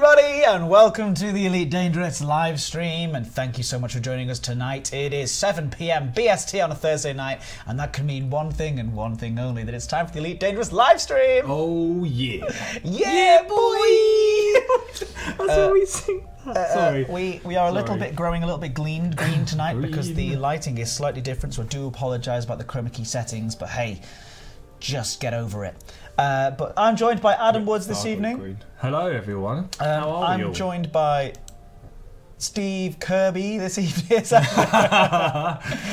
everybody, and welcome to the Elite Dangerous live stream, and thank you so much for joining us tonight. It is 7 PM BST on a Thursday night, and that can mean one thing and one thing only, that it's time for the Elite Dangerous live stream! Oh yeah. Yeah, boy! That's always sing that. Sorry. We are a little bit growing a little bit green tonight because the lighting is slightly different, so I do apologise about the chroma key settings, but hey, just get over it. But I'm joined by Adam Woods this evening. Hello everyone. How are you? I'm joined by Steve Kirby this evening.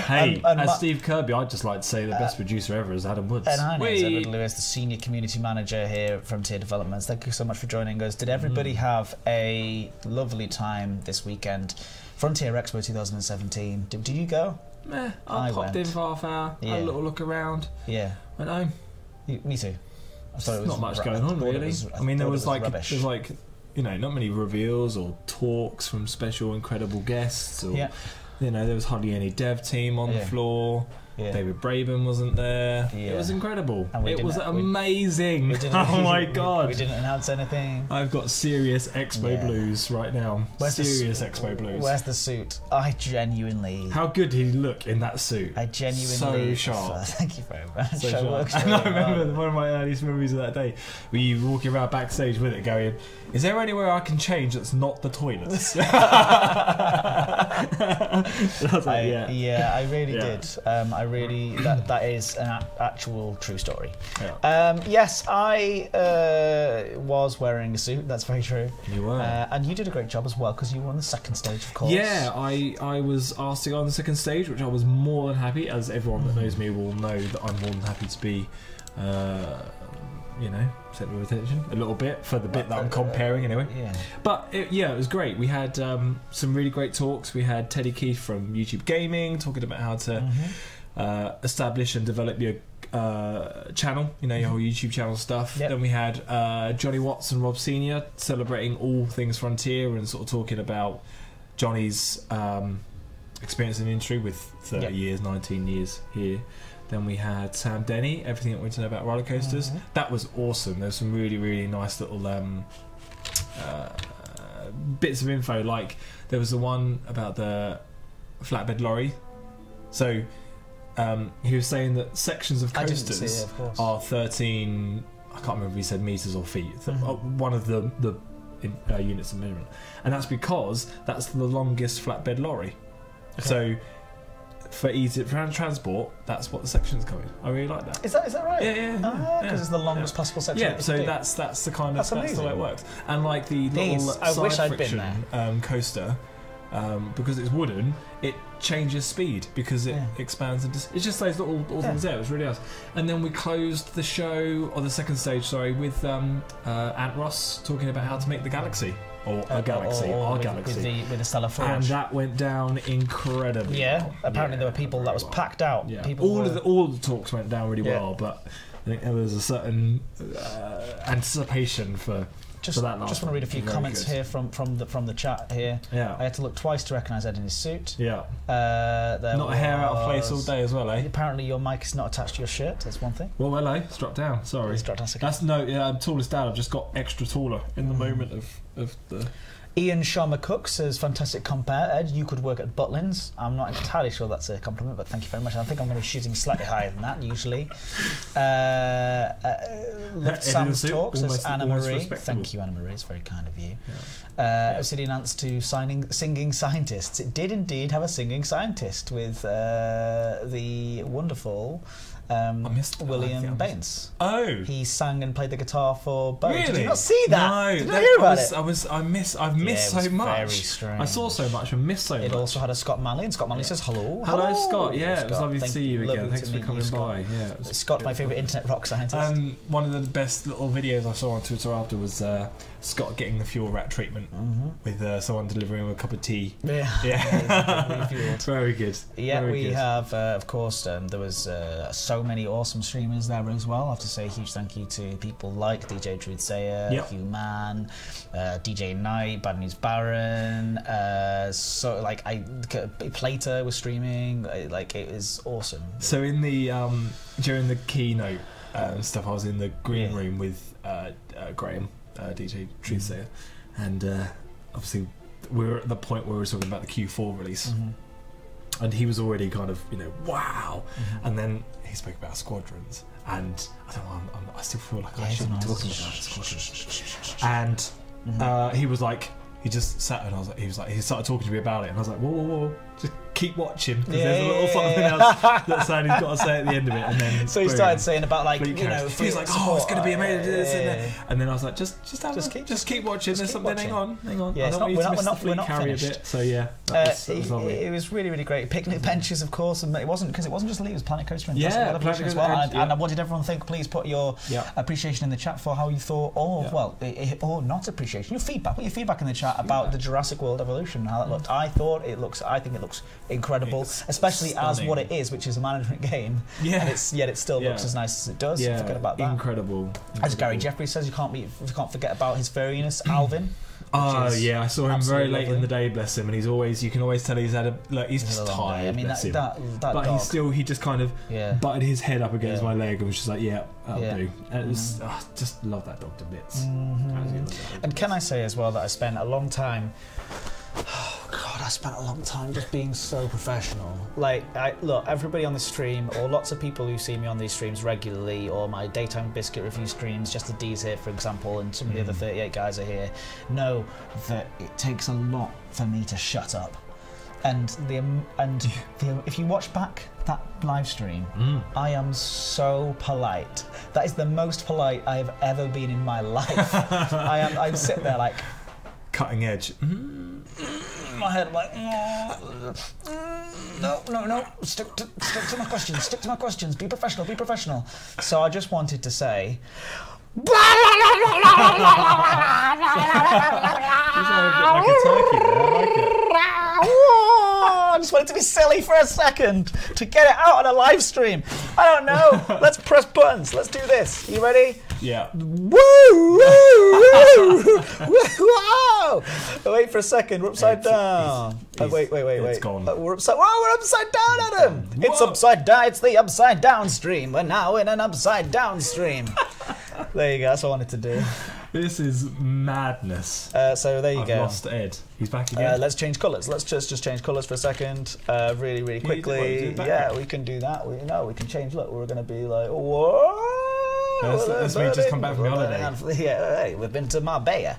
Hey, as Steve Kirby, I'd just like to say the best producer ever is Adam Woods. And I'm Edward Lewis, the Senior Community Manager here at Frontier Developments. Thank you so much for joining us. Did everybody have a lovely time this weekend? Frontier Expo 2017. Did you go? Meh, I popped in for half hour, had a little look around. Yeah. Went home. Me too. I thought it was not much going on really. I mean, there was like you know, not many reveals or talks from special incredible guests, or you know, there was hardly any dev team on the floor. David Braben wasn't there. It was incredible. It was amazing. Oh my god. We didn't announce anything. I've got serious Expo blues right now. Serious Expo blues. Where's the suit? I genuinely... How good did he look in that suit? I genuinely... So sharp. Thank you very much. So sharp. And I remember one of my earliest memories of that day, where you were walking around backstage with it going, is there anywhere I can change that's not the toilets? I really did. That is an actual true story. Yes, I was wearing a suit. That's very true. You were, and you did a great job as well because you were on the second stage, of course. Yeah, I was asked to go on the second stage, which I was more than happy. As everyone that knows me will know, that I'm more than happy to be. You know, centre of attention a little bit for the bit that I'm comparing anyway. But it was great. We had some really great talks. We had Teddy Keith from YouTube Gaming talking about how to establish and develop your channel, you know, your whole YouTube channel stuff. Then we had Johnny Watts and Rob Senior celebrating all things Frontier and sort of talking about Johnny's experience in the industry with 30 years, 19 years here. Then we had Sam Denny, everything that we want to know about roller coasters. That was awesome. There's some really, really nice little bits of info. Like there was the one about the flatbed lorry. So he was saying that sections of coasters are 13. I can't remember if he said meters or feet. One of the units of measurement, and that's because that's the longest flatbed lorry. So. For easy transport, that's what the section's covering. I really like that. Is that right? Yeah. Because it's the longest possible section. Yeah, so that's the kind of that's the way it works. And like the little side friction coaster, because it's wooden, it changes speed because it expands and it's just those little things there. It was really nice. And then we closed the show, or the second stage, with Ant Ross talking about how to make the Galaxy. Or a galaxy, our galaxy. With the Stellar Forge. And that went down incredibly well. Apparently there were people that was packed out. All the talks went down really well, but I think there was a certain anticipation for that last. Just want to read a few comments here from the chat here. I had to look twice to recognise Ed in his suit. Not a hair out of place all day as well, eh? Apparently your mic is not attached to your shirt. That's one thing. Well, hello, it's dropped down. Sorry, it's dropped down. That's I'm tallest down. I've just got extra taller in the moment of the. Ian Sharma Cook says, fantastic compare, Ed. You could work at Butlins. I'm not entirely sure that's a compliment, but thank you very much. I think I'm going to be shooting slightly higher than that, usually. Loved Sam's talks. Says Anna Marie. Thank you, Anna Marie. It's very kind of you. Obsidian Ants to singing scientists. It did indeed have a singing scientist with the wonderful... William Baines. He sang and played the guitar for Bo. Really? Did you not see that? No. Did you not hear about it? I've missed so much. Very strange. I saw so much and missed so much. It also had a Scott Manley, and Scott Manley says hello. Hello, Scott. Yeah, it was lovely to see you again. Thanks for coming by. Yeah, Scott's my favourite internet rock scientist. One of the best little videos I saw on Twitter after was Scott getting the fuel rat treatment with someone delivering him a cup of tea. Very good. We have, of course, there was so many awesome streamers there as well. I have to say a huge thank you to people like DJ Truthsayer, Human, DJ Knight, Bad News Baron, Plater was streaming, it was awesome. So in the during the keynote stuff, I was in the green room with Graham, DJ Truthsayer, and obviously we were at the point where we were talking about the Q4 release, and he was already kind of, you know, wow, and then he spoke about squadrons, and I don't know, I still feel like I should be talking about squadrons, and he was like, he just sat and he started talking to me about it, and I was like, whoa, just keep watching, because there's a little something else that Sandy's got to say at the end of it, and then so he started saying about, like, you know, he's like, oh, it's going to be amazing, and then I was like, just keep watching. There's something. Hang on. Yeah, we're not finished. A bit, so yeah, it was really, really great. Picnic benches, of course, and it wasn't just Lee, it was Planet Coaster and as well. And I wanted everyone to think, please put your appreciation in the chat for how you thought, or not appreciation, your feedback. Put your feedback in the chat about the Jurassic World Evolution, how that looked. I think it looks incredible, especially as what it is, which is a management game. Yeah. And yet it still looks as nice as it does. Yeah. Forget about that. Incredible. As Gary Jeffries says, you can't forget about his furriness, Alvin. Oh yeah, I saw him very late in the day, bless him, and you can always tell he's had he's just tired. I mean, but he just kind of butted his head up against my leg and was just like, that'll do. And it was, just love that dog to bits. And can I say as well that I spent a long time. Oh God, I spent a long time just being so professional. Like, look, everybody on the stream, or lots of people who see me on these streams regularly, or my Daytime Biscuit review streams, just the D's here, for example, and some of the other 38 guys are here, know that it takes a lot for me to shut up. And if you watch back that live stream, I am so polite. That is the most polite I have ever been in my life. I sit there like cutting edge. My head, I'm like, no, stick to my questions, be professional. So I just wanted to say, you sound a bit like a turkey there. I like it. I just wanted to be silly for a second to get it out on a live stream. I don't know. Let's press buttons. Let's do this. You ready? Yeah. Woo! Whoa! Wait for a second. We're upside down. Wait. It's gone. We're upside down, Adam. It's upside down. It's the upside down stream. We're now in an upside down stream. There you go. That's what I wanted to do. This is madness. So there you go. I've lost Ed. He's back again. Let's change colours. Let's just change colours for a second. Really quickly. Yeah, we can do that. We can change. Look, we're going to be like, whoa. That's me just come back from the holiday. Yeah, hey, we've been to Marbella.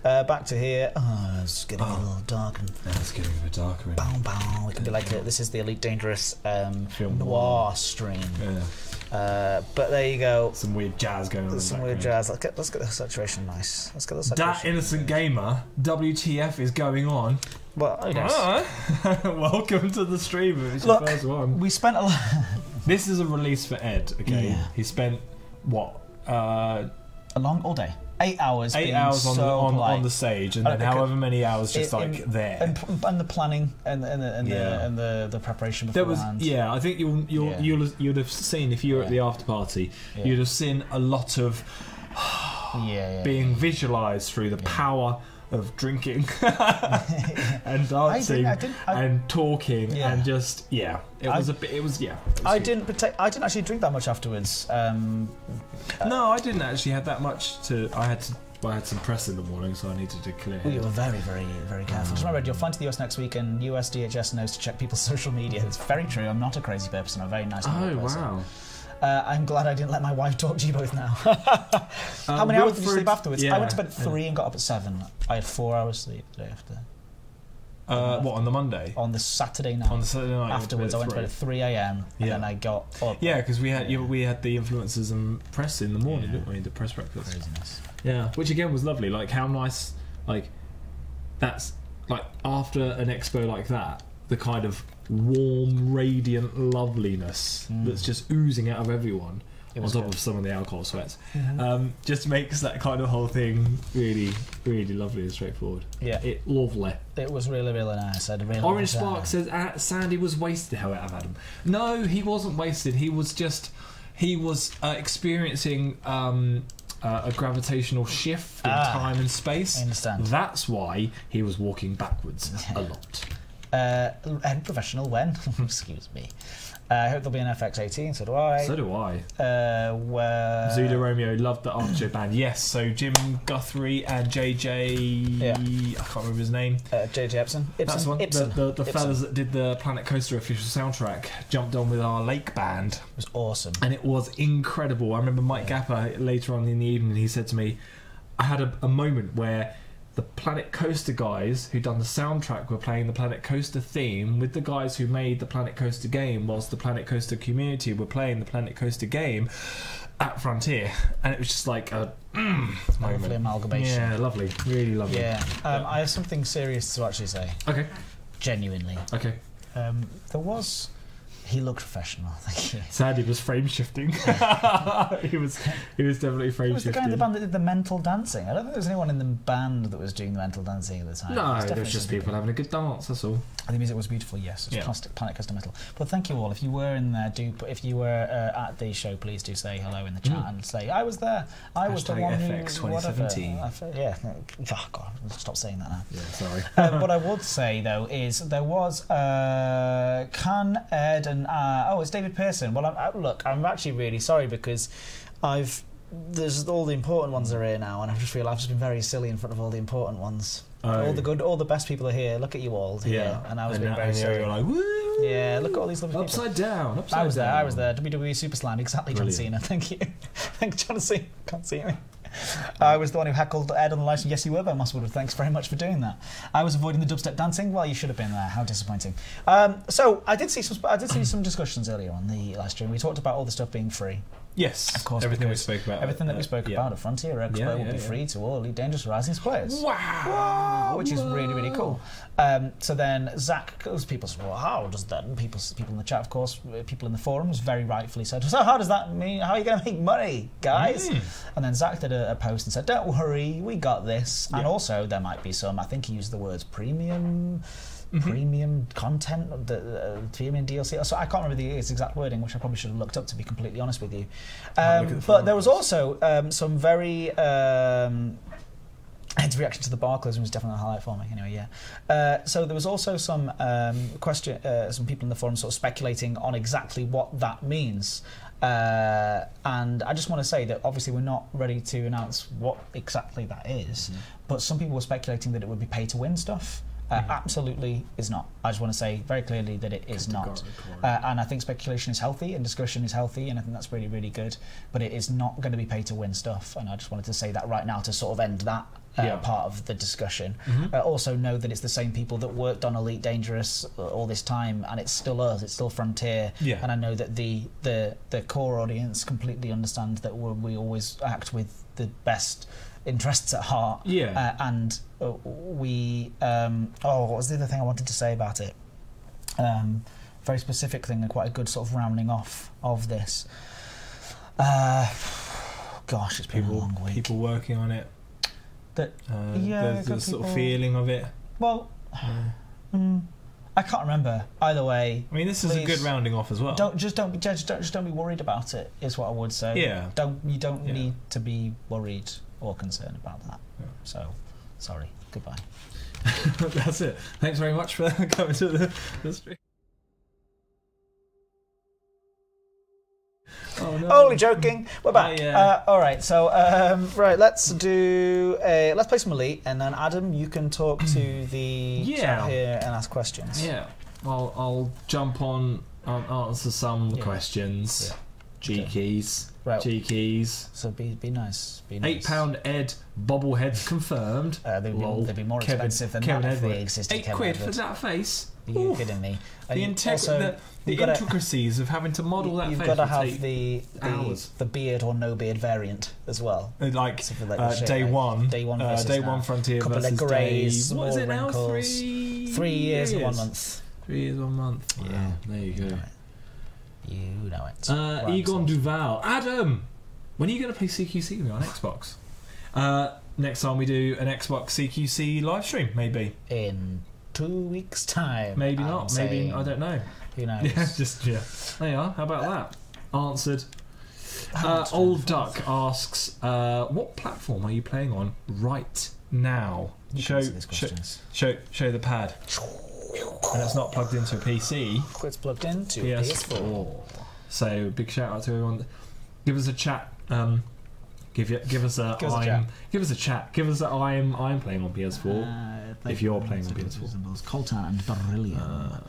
Back to here. Oh, it's getting a little dark. It's getting a bit darker. Bow. We can be like, this is the Elite Dangerous film noir stream. Yeah. But there you go. Some weird jazz going on. Some weird jazz. Let's get the saturation nice. Let's get the saturation. That innocent gamer. WTF is going on? Well, I guess. Welcome to the stream. It's your first one. We spent a lot. This is a release for Ed. Okay. Yeah. He spent what? A long all day. 8 hours. 8 hours on the stage, and then however many hours just there. And the planning and the preparation beforehand. I think you'd have seen, if you were at the after party, you'd have seen a lot of being visualised through the power of drinking and dancing and talking and just I didn't actually drink that much afterwards. No, I didn't actually have that much I had some press in the morning, so I needed to clear. Well, you were very, very, very careful. Just remember, you're flying to the US next week, and US DHS knows to check people's social media. It's very true. I'm not a crazy person. I'm a very nice person. Wow. I'm glad I didn't let my wife talk to you both now. How many hours did you sleep afterwards? I went to bed at 3 and got up at 7. I had 4 hours sleep the day after. What, on the Monday? On the Saturday night. On the Saturday night. Afterwards, I went to bed at 3 a.m. and then I got up. Yeah, because we had the influencers and press in the morning, didn't we? The press breakfast. Craziness. Yeah, which again was lovely. Like, how nice. Like, that's like after an expo like that, the kind of warm, radiant loveliness that's just oozing out of everyone, on top of some of the alcohol sweats, just makes that kind of whole thing really, really lovely and straightforward. Yeah, lovely. It was really, really nice. Orange Spark says Sandy was wasted. However, Adam, no, he wasn't wasted. He was experiencing a gravitational shift in time and space. I understand. That's why he was walking backwards a lot. And professional when? Excuse me. I hope there'll be an FX18, so do I. So do I. Where... Zulu Romeo loved the Archer band. Yes, so Jim Guthrie and JJ... Yeah. I can't remember his name. JJ Epson. That's one. Ibsen. The fellas that did the Planet Coaster official soundtrack jumped on with our Lake band. It was awesome. And it was incredible. I remember Mike Gapper later on in the evening, he said to me, I had a moment where the Planet Coaster guys who'd done the soundtrack were playing the Planet Coaster theme with the guys who made the Planet Coaster game, whilst the Planet Coaster community were playing the Planet Coaster game at Frontier, and it was just like a lovely amalgamation. Yeah, lovely, really lovely. Yeah, I have something serious to actually say. Okay. Genuinely. Okay. There was. He looked professional. Thank you. Sadly, was frame shifting. he was definitely frame shifting. It was the guy in the band that did the mental dancing. I don't think there was anyone in the band that was doing the mental dancing at the time. No, there was just people having a good dance. That's all. The music was beautiful. Yes, it was plastic Planet Coaster metal. But thank you all. If you were in there, if you were at the show, please do say hello in the chat and say I was there. I was the one FX 2017. Yeah. Oh God, stop saying that now. Yeah, sorry. What I would say though is there was Can Ed and it's David Pearson. Well, look, I'm actually really sorry because there's all the important ones are here now, and I just feel I've just been very silly in front of all the important ones. All the best people are here. Look at you all here, and I was being very silly. You're like, woo! Yeah, look at all these lovely people. Upside down. I was there. WWE Super Slam. Exactly, John Cena. Thank you. Thanks, John Cena. Can't see me. I was the one who heckled Ed on the live stream. Yes, you were, Ben Mosswood. Thanks very much for doing that. I was avoiding the dubstep dancing. Well, you should have been there. How disappointing. So I did see some discussions earlier on the live stream. We talked about all the stuff being free. Yes, of course. Everything we spoke about. Everything that we spoke about at Frontier Expo will be free to all Elite Dangerous Risings players. Wow! Which is really, really cool. So then Zach, people said, well, how does that? And people in the chat, of course, people in the forums, very rightfully said, so how does that mean? How are you going to make money, guys? And then Zach did a post and said, don't worry, we got this. And also there might be some, I think he used the words premium content, the premium DLC. So I can't remember the exact wording, which I probably should have looked up to be completely honest with you. But there was also some very his reaction to the Barclays was definitely a highlight for me. Anyway, yeah. So there was also some some people in the forum sort of speculating on exactly what that means. And I just want to say that obviously we're not ready to announce what exactly that is, but some people were speculating that it would be pay-to-win stuff. Absolutely is not. I just want to say very clearly that it is not. And I think speculation is healthy and discussion is healthy, and I think that's really, really good. But it is not going to be pay-to-win stuff, and I just wanted to say that right now to sort of end that part of the discussion. Also know that it's the same people that worked on Elite Dangerous all this time, and it's still us, it's still Frontier. And I know that the core audience completely understands that we always act with the best interests at heart. And we what was the other thing I wanted to say about it? Very specific thing and quite a good sort of rounding off of this. Gosh, it's been a long week. People working on it. There's the sort of feeling of it. Well, I can't remember. Either way, I mean, this is a good rounding off as well. Don't be worried about it. Is what I would say. You don't need to be worried or concerned about that. So, sorry. Goodbye. That's it. Thanks very much for coming to the stream. Oh, no. Only joking. We're back. All right. So right, let's play some Elite, and then Adam, you can talk to the chat here and ask questions. Well, I'll jump on and answer some questions. Cheekies. Right. Cheekies. So be nice. Be nice. £8 Ed bobbleheads confirmed. They'd be more expensive than that if they existed. £8 for that face. Are you kidding me? The intricacies of having to model that face. You've got to have the beard or no beard variant as well. Like day one Frontier couple versus of greys, what is it now? Wrinkles. 3 years and 1 month. 3 years 1 month. Wow. Yeah, there you go. You know it. Egon Duval. Adam, when are you going to play CQC with me on Xbox? Next time we do an Xbox CQC live stream, maybe. In 2 weeks' time. Maybe not. Maybe, I don't know. Who knows? There you are. How about that? Answered. Old Duck asks, what platform are you playing on right now? Show the pad. and it's not plugged into a PC. It's plugged into PS4. So big shout out to everyone. Give us a chat. Give us a chat. Give us a I'm playing on PS4. If you're playing on PS4. Coltan and Beryllium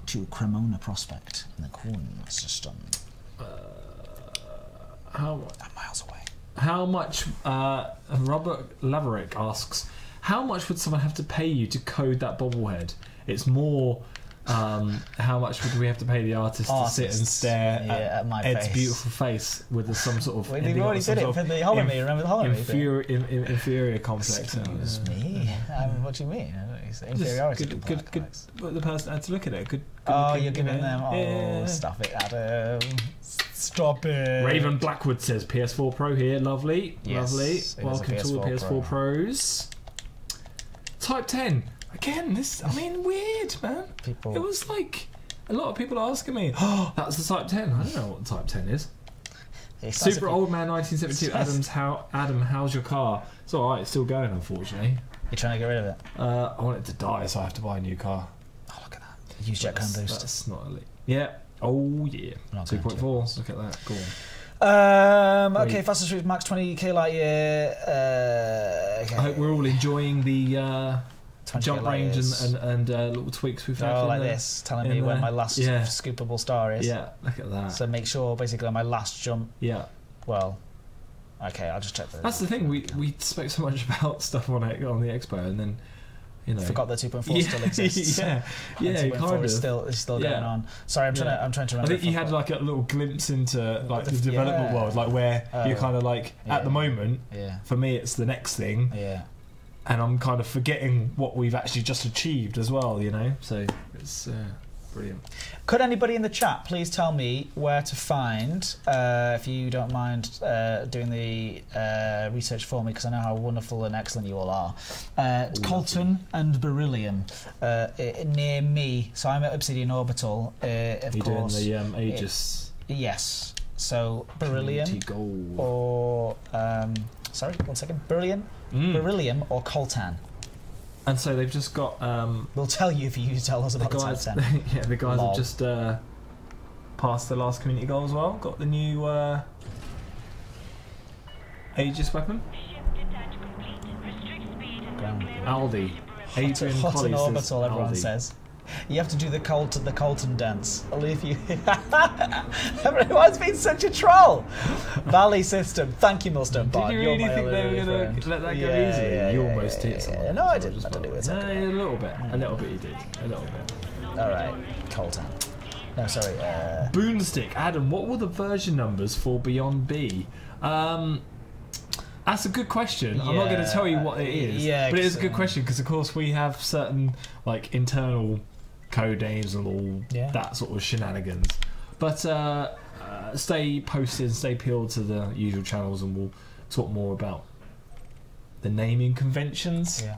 to Cremona Prospect in the Corn system. Miles away. How much? Robert Laverick asks, how much would someone have to pay you to code that bobblehead? It's more. How much would we have to pay the artist to sit and stare at my Ed's beautiful face with some sort of? We've already did it for the Holomy. Remember the Holomy? Inferior complex. Excuse me. What do you mean? Inferiority. Good. But the person had to look at it. Good. You're giving them. Oh, stop it, Adam. Stop it. Raven Blackwood says PS4 Pro here. Lovely. Lovely. Welcome to all the PS4 Pros. Type 10. Again, weird, man. It was like a lot of people are asking me, oh, that's the Type 10. I don't know what the Type 10 is. Super Old Man 1972. Adam, how's your car? It's alright, it's still going, unfortunately. You're trying to get rid of it? I want it to die, so I have to buy a new car. Oh, look at that. Use jet cam boost. That's not elite. Yeah. Oh, yeah. 2.4. Look at that. Go on. Okay, fastest route max 20k light year. Okay. I hope we're all enjoying the jump range and little tweaks we've had. Like this, telling me when my last scoopable star is. Yeah, look at that. So make sure, basically, on my last jump. Yeah. Well, okay, I'll just check that. That's the thing. We spoke so much about stuff on the Expo, and then. Forgot that 2.4 still exists. Yeah, 2.4 is still going on. Sorry, I'm trying to remember. I think you had like a little glimpse into like the development world, like where you're kind of like at the moment. Yeah. For me, it's the next thing. Yeah. And I'm kind of forgetting what we've actually just achieved as well. So it's brilliant. Could anybody in the chat please tell me where to find, if you don't mind doing the research for me, because I know how wonderful and excellent you all are. Colton and Beryllium near me. So I'm at Obsidian Orbital. Of course. You're doing the Aegis. Yes. So Beryllium or sorry, 1 second. Beryllium or Coltan. And so they've just got. We'll tell you if you tell us about the guys. The guys have just passed the last community goal as well. Got the new Aegis weapon. Aldi. Adrian Hot and orbital, Aldi. everyone says. You have to do the Colton dance. I'll leave you. Everyone's been such a troll. Valley System. Thank you, Millstone Bard. Did you really think they were going to let that go easy? You almost hit someone. No, I didn't. I don't do it. No, a little bit. A little bit you did. A little bit. Alright. Colton. No, sorry. Boonstick. Adam, what will the version numbers for Beyond be? That's a good question. I'm not going to tell you what it is. But it is a good question because, of course, we have certain like internal code names and all that sort of shenanigans. But stay posted, stay peeled to the usual channels, and we'll talk more about the naming conventions. Yeah,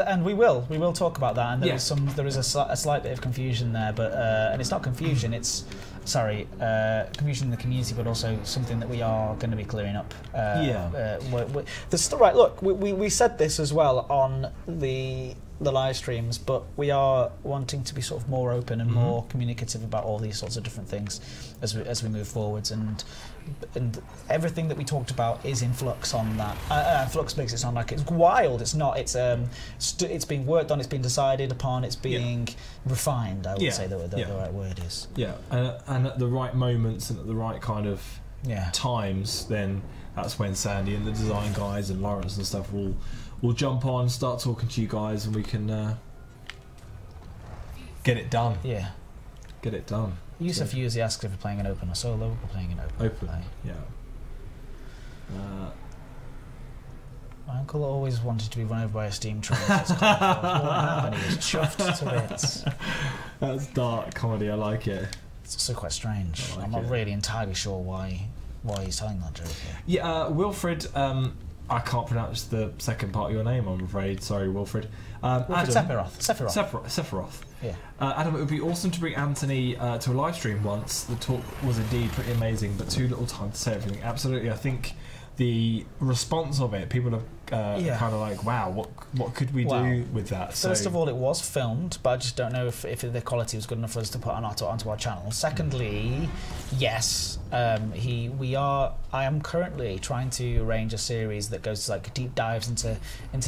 and we will talk about that. And there is a slight bit of confusion there, but and it's not confusion. It's confusion in the community, but also something that we are going to be clearing up. Right, look, we said this as well on the live streams, but we are wanting to be sort of more open and more communicative about all these sorts of different things as we move forwards, and everything that we talked about is in flux on that. Flux makes it sound like it's wild. It's not. It's being worked on. It's been decided upon. It's being refined. I would say the right word is. Yeah, and at the right moments and at the right kind of times, then that's when Sandy and the design guys and Lawrence and stuff will jump on, start talking to you guys, and we can get it done. Yeah, get it done. Yusuf usually asks if we're playing an open or solo. We're playing an open. Yeah. My uncle always wanted to be run over by a steam train. What happened? He was chuffed to bits. That's dark comedy. I like it. It's also quite strange. I'm not really entirely sure why he's telling that joke here. Yeah, Wilfred. I can't pronounce the second part of your name, I'm afraid. Sorry, Wilfred. Adam, Sephiroth. Yeah. Adam, it would be awesome to bring Anthony to a live stream once. The talk was indeed pretty amazing, but too little time to say everything. Absolutely. I think the response of it, people are kind of like, wow, what could we do with that? First of all, it was filmed, but I just don't know if the quality was good enough for us to put onto our channel. Secondly, yes, I am currently trying to arrange a series that goes like deep dives into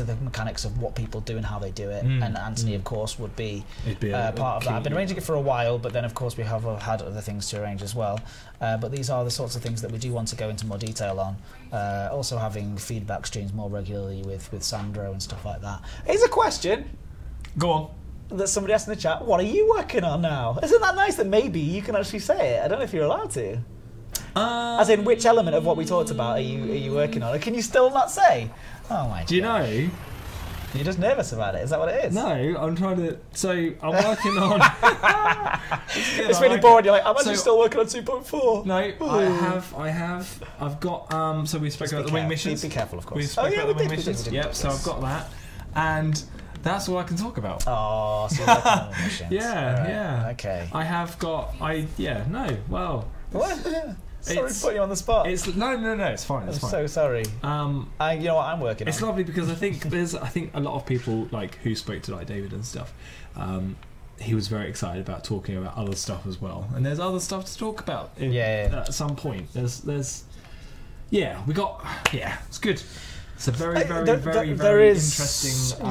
the mechanics of what people do and how they do it, and Anthony, of course, would be part of that. I've been arranging it for a while, but then of course we have had other things to arrange as well. But these are the sorts of things that we do want to go into more detail on. Also having feedback streams more regularly with Sandro and stuff like that. Here's a question. Go on. That somebody asked in the chat, what are you working on now? Isn't that nice that maybe you can actually say it? I don't know if you're allowed to. As in, which element of what we talked about are you working on? Or can you still not say? Oh my god. Do you know? You're just nervous about it, is that what it is? No, I'm trying to... So, I'm working on... It's really boring, you're like, I'm actually still working on 2.4. No, I've got... so we spoke about the wing missions. Be careful, of course. We spoke about the wing missions. Yep, so I've got that. And that's all I can talk about. Oh, so you're working on the missions. Yeah. Okay. I have got... What? Sorry to put you on the spot. No, it's fine. I'm so sorry. You know what I'm working on? It's lovely because I think a lot of people like who spoke to like David and stuff. He was very excited about talking about other stuff as well, and there's other stuff to talk about. At some point, it's good. It's a very interesting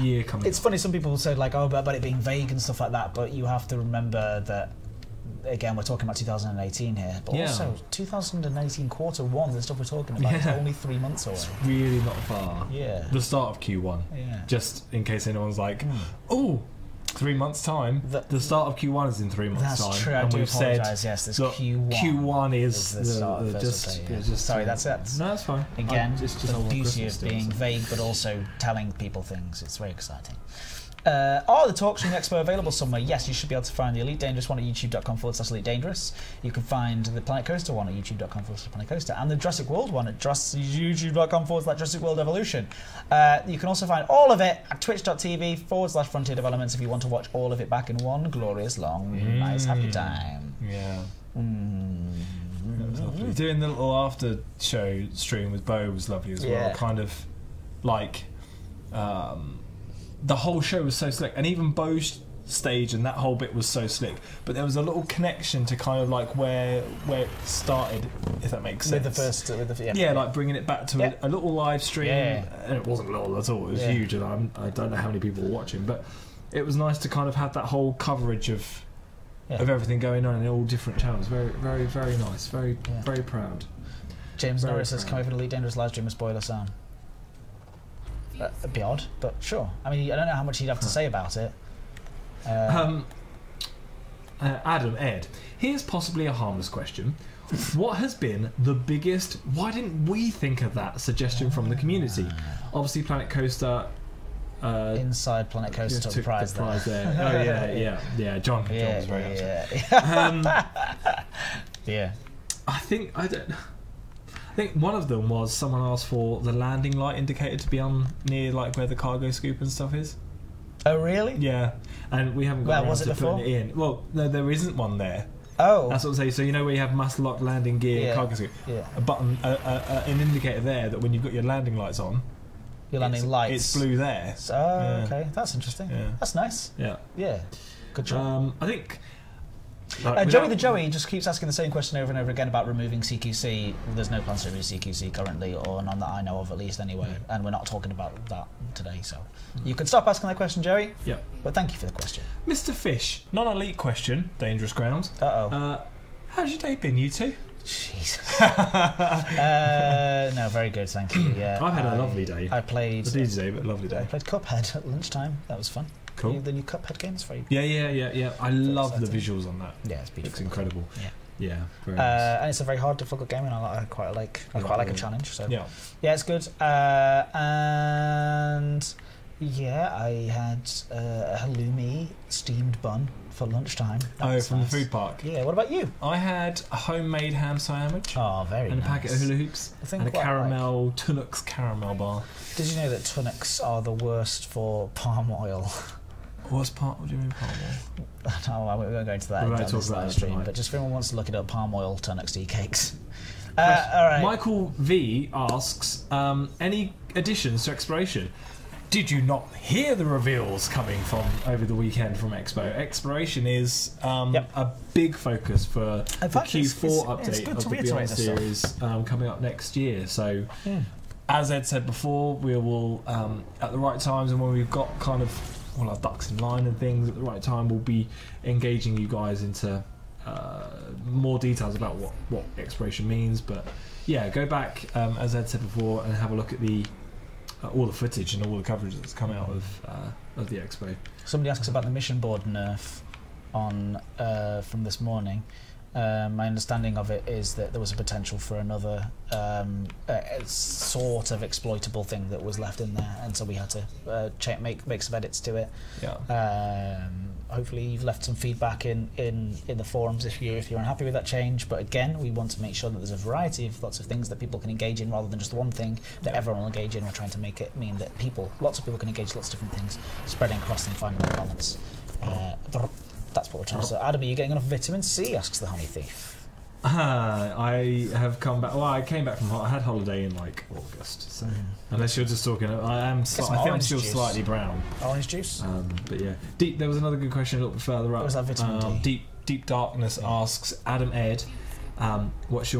year coming. It's funny. Some people say like, about it being vague and stuff like that, but you have to remember that. Again, we're talking about 2018 here, but also 2018 Q1, the stuff we're talking about is only 3 months away. It's really not far. Yeah. The start of Q1. Yeah. Just in case anyone's like, 3 months' time. The start of Q1 is in 3 months' time. That's true. I do apologise. Yes, this Q1 is the start of just sorry, that's it. No, that's fine. Again, just the beauty of being vague, but also telling people things. It's very exciting. Are the talks from the Expo available somewhere? Yes, you should be able to find the Elite Dangerous one at youtube.com/Elite Dangerous. You can find the Planet Coaster one at youtube.com/Planet Coaster, and the Jurassic World one at youtube.com/Jurassic World Evolution. You can also find all of it at twitch.tv/Frontier Developments if you want to watch all of it back in one glorious, long, nice, happy time. Yeah. Doing the little after show stream with Bo was lovely as well. Kind of like. The whole show was so slick, and even Bo's stage and that whole bit was so slick. But there was a little connection to kind of like where it started, if that makes sense. Like bringing it back to a little live stream. And it wasn't little at all; it was huge, and I don't know how many people were watching. But it was nice to kind of have that whole coverage of everything going on in all different channels. Very, very, very nice. Very, very proud. James Norris says, "Come over to Elite Dangerous live stream with spoiler sound." That'd be odd, but sure. I mean, I don't know how much he'd have to say about it. Ed, here's possibly a harmless question. What has been the biggest... Why didn't we think of that suggestion from the community? Obviously, Planet Coaster... Inside Planet Coaster took the prize there. Oh, yeah. John was very upset. I think one of them was someone asked for the landing light indicator to be on near like where the cargo scoop and stuff is. Oh really? Yeah, and we haven't got around to putting it in. Well, no, there isn't one there. Oh, that's what I'm saying. So you know where you have master lock, landing gear, cargo scoop. Yeah. A button, an indicator there that when you've got your landing lights on, your landing lights. It's blue there. Okay, that's interesting. Yeah. That's nice. Yeah. Good job. I think. Joey the Joey just keeps asking the same question over and over again about removing CQC. There's no plans to remove CQC currently, or none that I know of at least anyway, and we're not talking about that today, so you can stop asking that question, Joey. Yeah. But thank you for the question. Mr. Fish, non-elite question, dangerous grounds. How's your day been, you two? Jesus. No, very good, thank you. Yeah, I've had a lovely day. I played... A busy day, but a lovely day. I played Cuphead at lunchtime. That was fun. Cool. The new Cuphead game is very... Yeah. I love the visuals on that. Yeah, it's beautiful. Looks incredible. Yeah. Very nice. And it's a very hard, difficult game, and I quite like a challenge. So yeah, it's good. And yeah, I had a halloumi steamed bun for lunchtime. From the food park. Yeah. What about you? I had a homemade ham sandwich. Oh, very nice. And a packet of hula hoops. And a caramel Tunnocks caramel bar. Did you know that Tunnocks are the worst for palm oil? What do you mean palm oil? No, we won't go into that in this live stream. But just if anyone wants to look it up, palm oil Tunnocks tea cakes. All right. Michael V asks, any additions to Exploration? Did you not hear the reveals coming from over the weekend from Expo? Exploration is a big focus for the Q4 update of the Beyond series coming up next year. So, as Ed said before, we will, at the right times and when we've got kind of all our ducks in line and things at the right time, we'll be engaging you guys into more details about what Exploration means. But yeah, go back, as Ed said before, and have a look at the all the footage and all the coverage that's come out of the Expo. Somebody asks about the mission board nerf on from this morning. My understanding of it is that there was a potential for another sort of exploitable thing that was left in there, and so we had to make some edits to it. Yeah. Hopefully you've left some feedback in the forums if you're unhappy with that change. But again, we want to make sure that there's a variety of lots of things that people can engage in, rather than just one thing that everyone will engage in. We're trying to make it mean that lots of people can engage in lots of different things, spreading across and finding the balance. That's what we're trying to do. Adam, are you getting enough vitamin C? Asks the honey thief. I have come back. Well, I came back I had holiday in like August. So unless you're just talking, I think I'm still slightly brown. Orange juice. But yeah, there was another good question a little bit further up. What was that vitamin D? Deep Darkness asks Adam Ed, what's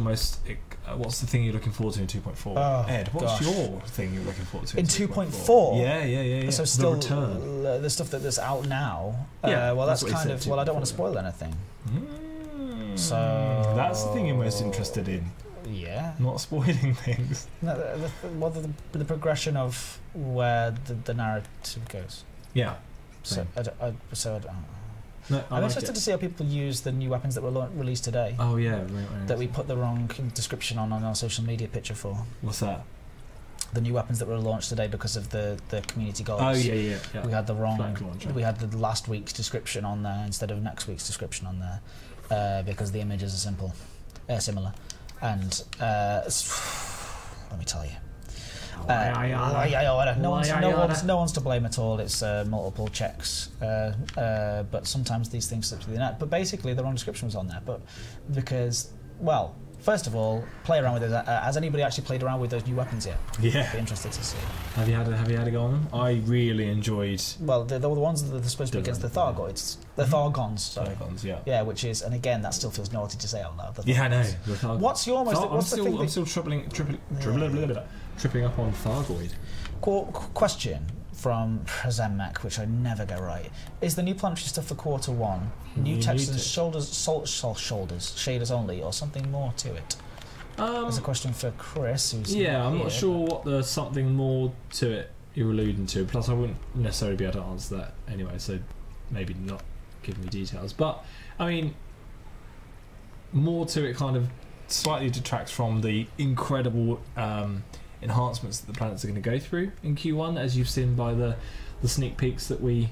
the thing you're looking forward to in 2.4? Oh, Ed, what's your thing you're looking forward to in 2.4? Yeah. So still the return. The stuff that's out now. Well, that's kind of. Well, I don't want to spoil anything. So that's the thing you're most interested in. Yeah. Not spoiling things. No, the progression of where the narrative goes. Yeah. So I don't. I'm interested to see how people use the new weapons that were released today. Oh yeah, right. That we put the wrong description on our social media picture for. What's that? The new weapons that were launched today because of the community goals. Oh yeah. We had the wrong. We had the last week's description on there instead of next week's description on there. Because the images are similar, and let me tell you, no one's to blame at all. It's multiple checks, but sometimes these things slip through the net. But basically, the wrong description was on there. But because, well, first of all, play around with it. Has anybody actually played around with those new weapons yet? Yeah. I'd be interested to see. Have you had a go on them? I really enjoyed. Well, they're the ones that are supposed to be against the Thargoids. The Thargons, sorry. Thargons, yeah. Yeah, which is, and again, that still feels naughty to say out loud. Yeah, I know. What's your most? I'm still tripping up on Thargoid. Question from Prezemek, which I never get right. Is the new planetary stuff for Q1 new textures, shaders only, or something more to it? There's a question for Chris, who's I'm not sure what the something more to it you're alluding to. Plus, I wouldn't necessarily be able to answer that anyway, so maybe not give me details. But I mean, more to it kind of slightly detracts from the incredible enhancements that the planets are going to go through in Q1, as you've seen by the sneak peeks that we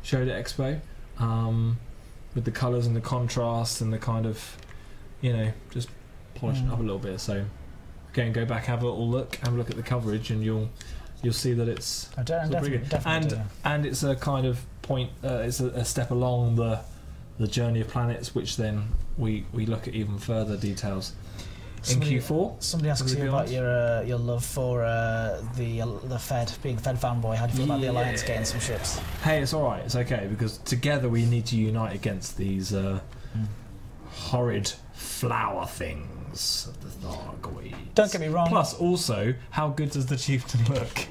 showed at Expo, with the colours and the contrast and the kind of, just polishing up a little bit. So again, go back, have a look at the coverage, and you'll see that it's pretty good. And it's a kind of point. It's a step along the journey of planets, which then we look at even further details. In Q4, somebody asks you about your love for the Fed, being Fed fanboy. How do you feel about the Alliance getting some ships? Hey, it's all right. It's okay, because together we need to unite against these horrid flower things of the Thargoids. Don't get me wrong. Plus, also, how good does the Chieftain look?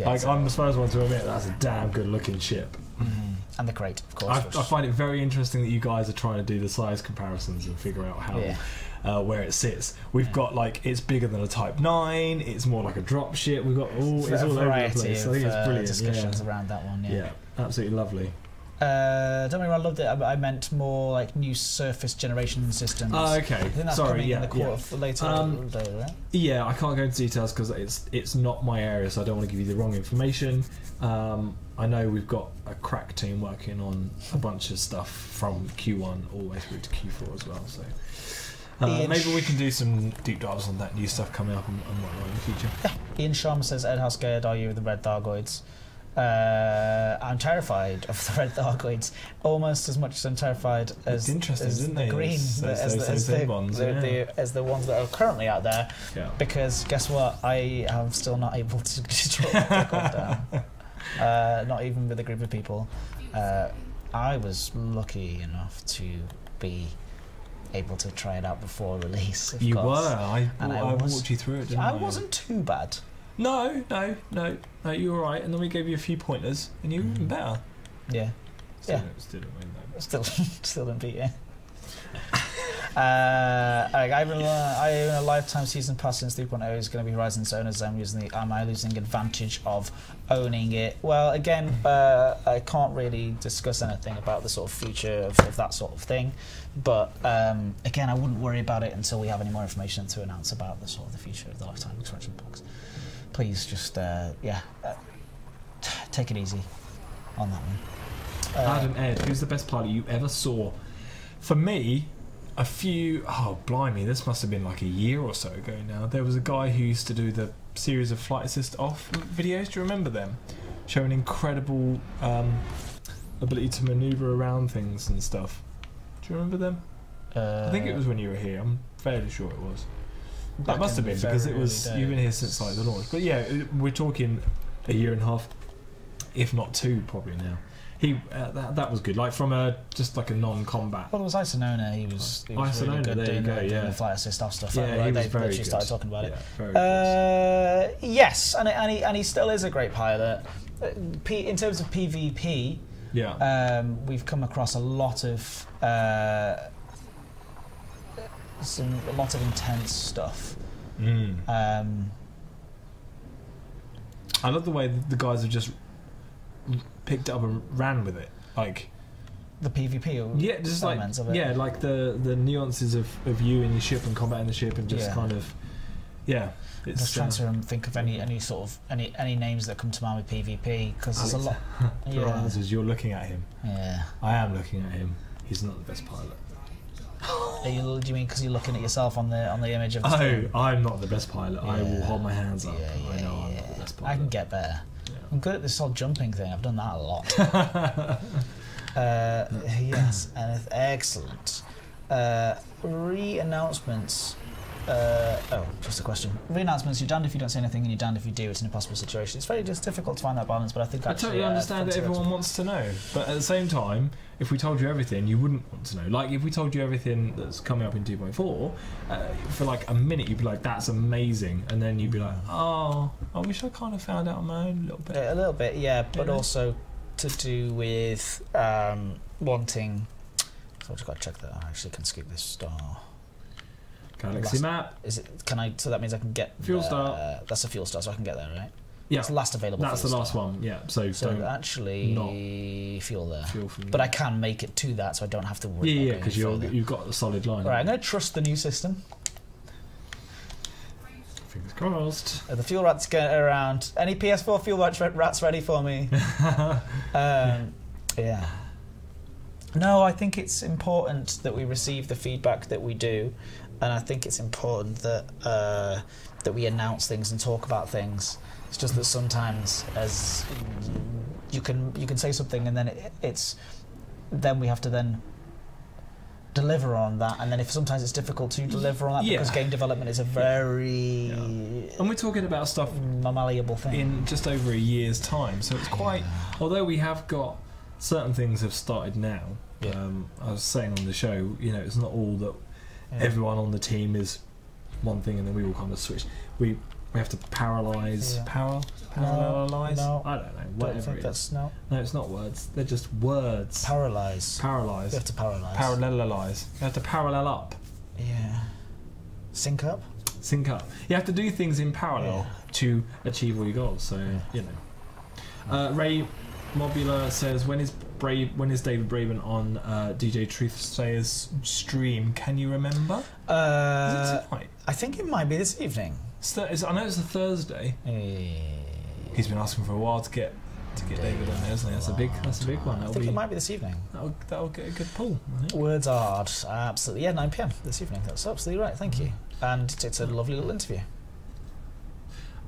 I'm the first one to admit that's a damn good-looking ship. And the crate, of course. I find it very interesting that you guys are trying to do the size comparisons and figure out how. Where it sits. We've got it's bigger than a Type 9, it's more like a drop ship, we've got it's all over the place. I think it's brilliant. Discussions around that one, yeah, absolutely lovely. Don't get me wrong, I loved it. I meant more like new surface generation systems. Oh, okay. I think that's coming in the quarter for later. Right? Yeah, I can't go into details because it's not my area, so I don't want to give you the wrong information. I know we've got a crack team working on a bunch of stuff from Q1 all the way through to Q4 as well, so maybe we can do some deep dives on that new stuff coming up and whatnot in the future. Ian Sharma says, Ed, how scared are you of the red Thargoids? I'm terrified of the red Thargoids almost as much as I'm terrified as the green, as the ones that are currently out there. Yeah. Because guess what? I am still not able to destroy the down. Not even with a group of people. I was lucky enough to be able to try it out before release. You were. I walked you through it. Didn't I wasn't too bad. No, you were right, and then we gave you a few pointers, and you were even better. Yeah. Still didn't win though. Still didn't beat you. I own a lifetime season pass since 3.0 is going to be Horizon Zone, as am I losing advantage of owning it? Well, again, I can't really discuss anything about the sort of future of that sort of thing, but again, I wouldn't worry about it until we have any more information to announce about the sort of the future of the lifetime expansion packs. Please just take it easy on that one. Adam Ed, who's the best pilot you ever saw? For me, blimey, this must have been like a year or so ago now. There was a guy who used to do the series of Flight Assist off videos. Do you remember them? Showing incredible ability to maneuver around things and stuff. Do you remember them? I think it was when you were here. I'm fairly sure it was. That must have been, because it was. You've been here since like the launch. But yeah, we're talking a year and a half, if not two, probably now. He that was good. Like from just like a non-combat. Well, it was Isonona. He was really good doing the Flight Assist off stuff. Yeah, he was very good. They started talking about it. Very good. Yes, and he still is a great pilot. In terms of PvP, we've come across a lot of intense stuff. I love the way the guys have just picked it up and ran with it, like the PvP elements of it. Yeah, like the nuances of you and your ship and combating the ship and just kind of It's just trying to think of any names that come to mind with PvP, because there's a lot. As you're looking at him. Yeah, I am looking at him. He's not the best pilot. Do you mean because you're looking at yourself on the image of the screen? I'm not the best pilot. I will hold my hands up. I know I'm not the best pilot. I can get better. I'm good at this whole jumping thing. I've done that a lot. Yes, and it's excellent. Re-announcements. Just a question. Re-announcements, you're damned if you don't say anything and you're damned if you do. It's an impossible situation. It's very just difficult to find that balance, but I think I totally understand that everyone wants to know. But at the same time, if we told you everything, you wouldn't want to know. Like, if we told you everything that's coming up in 2.4, for like a minute, you'd be like, that's amazing. And then you'd be like, oh, I wish I kind of found out on my own a little bit. A little bit, yeah. But also to do with wanting... So I've just got to check that I actually can skip this star. Galaxy map. Is it? Can I? So that means I can get fuel star. That's a fuel star, so I can get there, right? Yeah. It's the last available. That's the last one. Yeah. So actually, not fuel there. Fuel from but I can make it to that, so I don't have to worry. Yeah, because you've got a solid line. All right, I'm going to trust the new system. Fingers crossed. The fuel rats get around. Any PS4 fuel rats ready for me? Yeah. No, I think it's important that we receive the feedback that we do. And I think it's important that that we announce things and talk about things. It's just that sometimes, as you can say something, and then then we have to then deliver on that. And then sometimes it's difficult to deliver on that because game development is a very and we're talking about stuff malleable thing in just over a year's time. So it's quite. Although we have got certain things have started now. I was saying on the show, it's not all that. Everyone on the team is one thing, and then we all kind of switch. We have to parallelize. Parallelize? No, I don't know. Whatever it is. No, it's not words. They're just words. Paralyze. You have to paralyze. Parallelize. You have to parallel up. Yeah. Sync up. You have to do things in parallel to achieve all your goals. So Ray Mobula says, when is David Braben on DJ Truthsayer's stream? Can you remember? Is it tonight? I think it might be this evening. I know it's a Thursday. He's been asking for a while to get David on there, isn't he? That's a big one. I think it might be this evening. That'll get a good pull. Words are hard. Absolutely. Yeah, 9 PM this evening. That's absolutely right. Thank you. And it's a lovely little interview.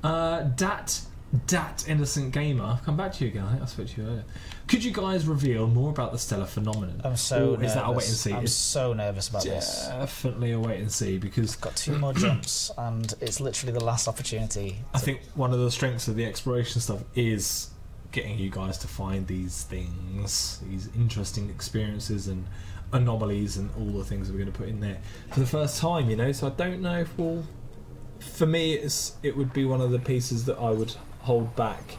Dat Dat Innocent Gamer, I've come back to you again. I think I spoke to you earlier. Could you guys reveal more about the stellar phenomenon? I'm so nervous. Is that a wait and see? I'm so nervous about this. Definitely a wait and see, because I've got 2 more jumps and it's literally the last opportunity. I think one of the strengths of the exploration stuff is getting you guys to find these things, these interesting experiences and anomalies and all the things we're going to put in there for the first time, you know. So I don't know if we'll... For me, it would be one of the pieces that I would hold back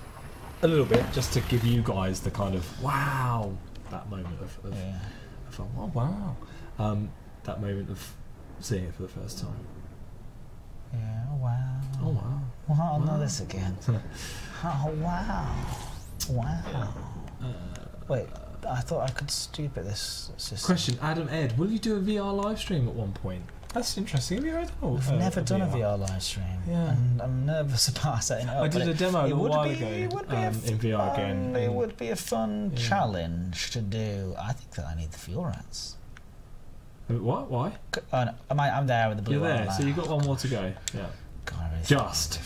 a little bit, just to give you guys the kind of wow, that moment of oh wow, that moment of seeing it for the first time. Yeah, wow. Oh wow. Well, I'll know this again. Oh wow. Wow. Wait, I thought I could stupid this system. Question, Adam Ed, will you do a VR live stream at one point? That's interesting. Have you heard of I've never done a VR live stream. Yeah. And I'm nervous about setting it up. I did a demo a while ago in VR again. It would be a fun challenge to do. I think that I need the fuel rats. What? Why? Oh, no, I'm there with the blue. You're there, so you've got one more to go. Yeah. God, I really just.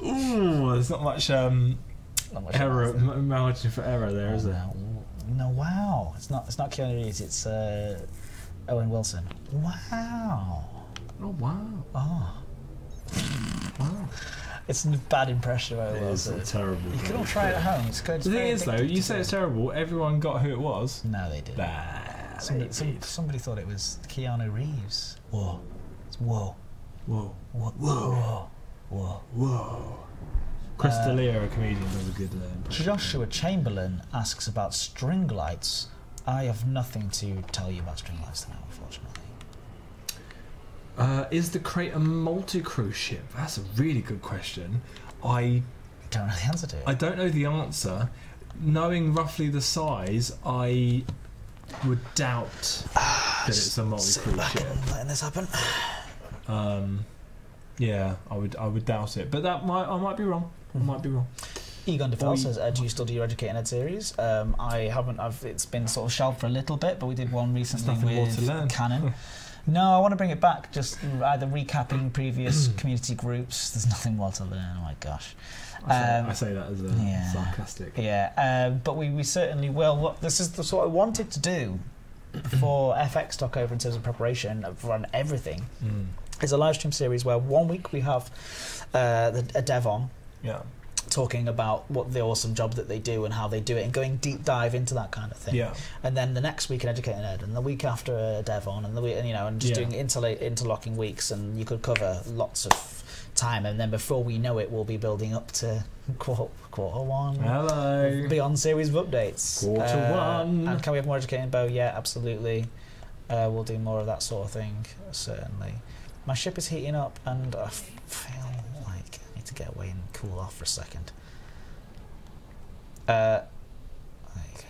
Ooh, there's not much error, margin for error there, is there? No, wow. It's not Keanu Reeves. It's Owen Wilson. Wow. Oh wow. Oh. Wow. It's a bad impression of Owen Wilson. It's terrible. You can all try it at home. It's good. The thing is, though, you say it's terrible. Everyone got who it was. No, they didn't. Somebody thought it was Keanu Reeves. Whoa. It's whoa. Whoa. Whoa. Whoa. Whoa. Whoa. Chris D'Elia, a comedian, does a good impression. Joshua Chamberlain asks about string lights. I have nothing to tell you about string lights now, unfortunately. Is the crate a multi-cruise ship? That's a really good question. I don't know the answer to it. I don't know the answer. Knowing roughly the size, I would doubt that it's a multi-cruise ship. Letting this happen. Yeah, I would doubt it, but I might be wrong. I might be wrong. Egon DeFell says, do you still do your Educating Ed series? I haven't. It's been sort of shelved for a little bit, but we did one recently with Canon. No, I want to bring it back. Just either recapping previous community groups. There's nothing more to learn. Oh my gosh. I say that as a sarcastic. Yeah, but we certainly will. Look, this is what I wanted to do before FX took over in terms of preparation for everything. Is a live stream series where 1 week we have a dev on. Yeah. Talking about what the awesome job that they do and how they do it and going deep dive into that kind of thing. Yeah. And then the next week an Educating Ed, and the week after a dev on, and the week, and just doing interlocking weeks, and you could cover lots of time. And then before we know it, we'll be building up to quarter one. Hello. Beyond series of updates. Quarter one. And can we have more Educating Bo? Yeah, absolutely. We'll do more of that sort of thing, certainly. My ship is heating up, and I feel like I need to get away and cool off for a second. There you go.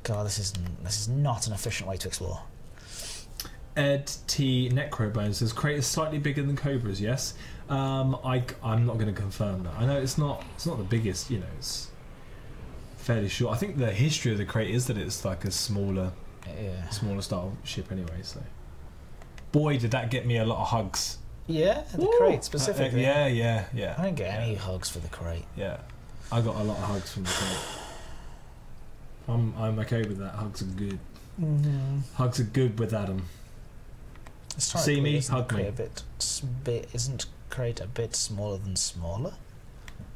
God, this is not an efficient way to explore. Ed T Necrobones says crate is slightly bigger than Cobra's. Yes, I'm not going to confirm that. I know it's not the biggest. It's fairly short. I think the history of the crate is that it's like a smaller style ship anyway. So. Boy, did that get me a lot of hugs. Yeah, the crate specifically. Yeah. I didn't get any hugs for the crate. Yeah, I got a lot of hugs from the crate. I'm okay with that. Hugs are good. Hugs are good with Adam. See me, hug me. Isn't crate a bit smaller than smaller?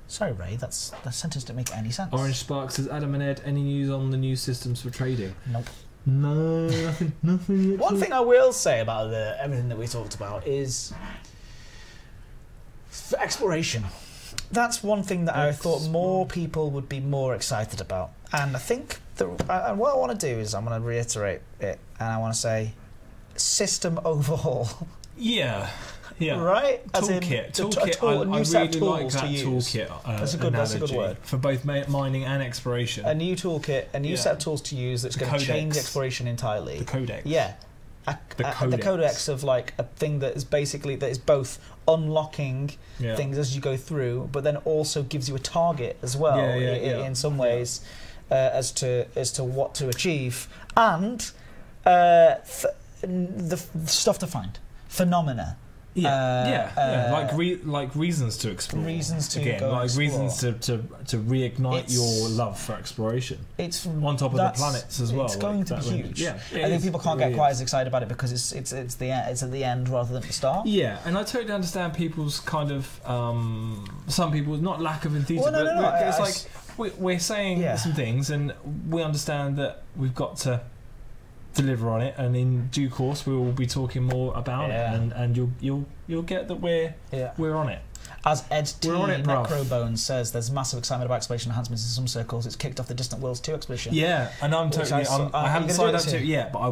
Sorry, Ray, that sentence didn't make any sense. Orange Spark says, Adam and Ed, any news on the new systems for trading? Nope. No, nothing. One thing I will say about everything that we talked about is exploration. That's one thing that I thought more people would be more excited about. And I think what I want to do is I'm going to reiterate it, and I want to say system overhaul. Yeah. Right? Toolkit. A new set of really like tools that to use. Toolkit. That's a good word. For both mining and exploration. A new toolkit, a new set of tools to use that's going to change exploration entirely. The codex. Yeah. The codex of like a thing that is both unlocking things as you go through, but then also gives you a target as well in some ways as to what to achieve, and the stuff to find, phenomena. like reasons to explore. Reasons to again, go like explore. reasons to reignite your love for exploration. It's on top of the planets as well. It's going to be huge. Yeah, I think people can't get quite as excited about it because it's at the end rather than the start. Yeah, and I totally understand people's kind of some people's not lack of enthusiasm. Well, no, it's like we're saying some things, and we understand that we've got to deliver on it, and in due course we will be talking more about it, and you'll get that we're on it. As Ed T. Necrobones says, there's massive excitement about exploration enhancements in some circles. It's kicked off the Distant Worlds 2 expedition. Yeah, and I haven't signed up to it yet, but I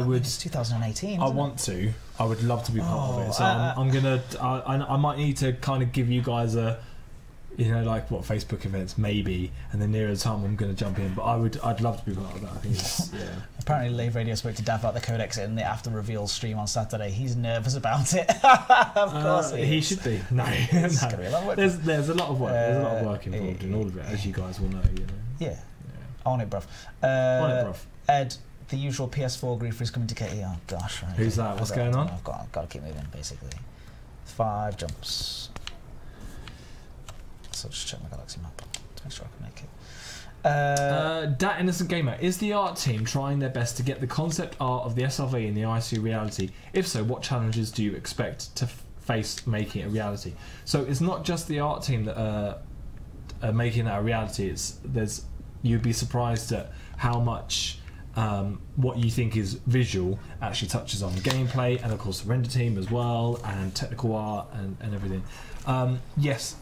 would. It's 2018. I want to. I would love to be part of it. So I'm gonna. I might need to kind of give you guys a. Like what Facebook events maybe, and then nearer the time I'm going to jump in. But I'd love to be part of that. I think it's, Apparently, Lave Radio spoke to Dav about the codex in the after reveal stream on Saturday. He's nervous about it. Of course, he should be. No, It's gonna be a lot of work. There's a lot of work. There's a lot of work involved in all of it, as you guys will know. Yeah. On it, bruv. Ed, the usual PS4 griefer is coming to KE. Oh gosh, right. Who's that? What's going on? I've got to keep moving, basically. 5 jumps. So I'll just check my galaxy map to make sure I can make it. Dat Innocent Gamer, is the art team trying their best to get the concept art of the SRV in the ICU reality? If so, what challenges do you expect to face making it a reality? So it's not just the art team that are making that a reality. You'd be surprised at how much what you think is visual actually touches on gameplay, and of course the render team as well, and technical art and everything. Yes.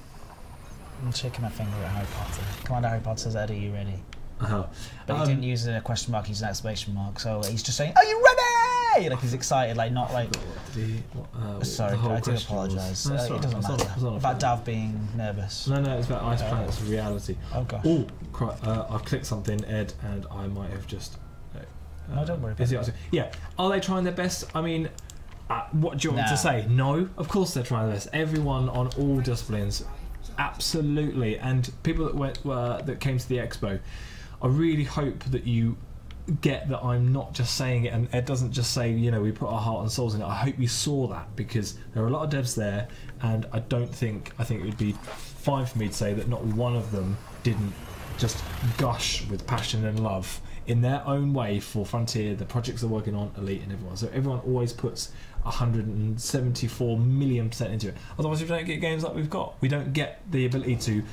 I'm shaking my finger at Harry Potter. Commander Harry Potter says, Ed, are you ready? Uh-huh. But he didn't use a question mark, he used an exclamation mark, so he's just saying, are you ready? Like he's excited, like not like... Sorry, I do apologise. It doesn't matter. About Dav being nervous. No, it's about Ice Planet's reality. Oh gosh. Oh, I've clicked something, Ed, and I might have just... no, don't worry about it. Yeah, are they trying their best? I mean... what do you want me to say? No, of course they're trying their best. Everyone on all disciplines, absolutely. And people that came to the Expo, I really hope that you get that I'm not just saying it, and Ed doesn't just say, we put our heart and souls in it. I hope you saw that, because there are a lot of devs there, and I think it would be fine for me to say that not one of them didn't just gush with passion and love in their own way for Frontier, the projects they're working on, Elite, and everyone. So everyone always puts 174 million % into it. Otherwise, we don't get games like we've got. We don't get the ability to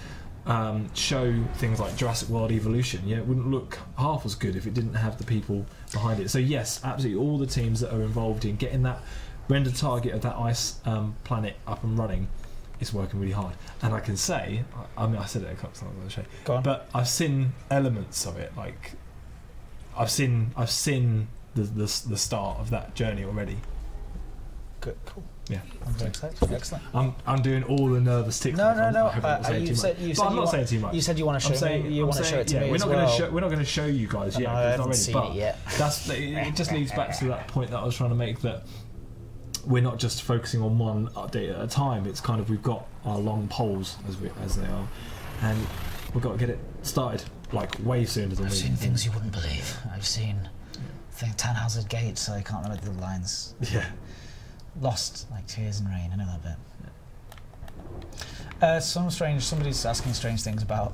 show things like Jurassic World Evolution. It wouldn't look half as good if it didn't have the people behind it. So yes, absolutely, all the teams that are involved in getting that render target of that ice planet up and running is working really hard. And I can say, I said it a couple times on the show, go on. But I've seen elements of it. Like I've seen the start of that journey already. Good, cool. Yeah, I'm very excited. Excellent. I'm doing all the nervous ticks. No. I'm not saying too much. You said you want to show me. You want to show it to me. We're not going to show you guys yet. I haven't seen it yet. It just leads back to that point that I was trying to make, that we're not just focusing on one update at a time. It's kind of, we've got our long poles as they are, and we've got to get it started like way sooner than I've seen things you wouldn't believe. I've seen Tannhauser Gate, so I can't remember the lines. Yeah. Lost, like Tears in Rain, I know that bit. Somebody's asking strange things about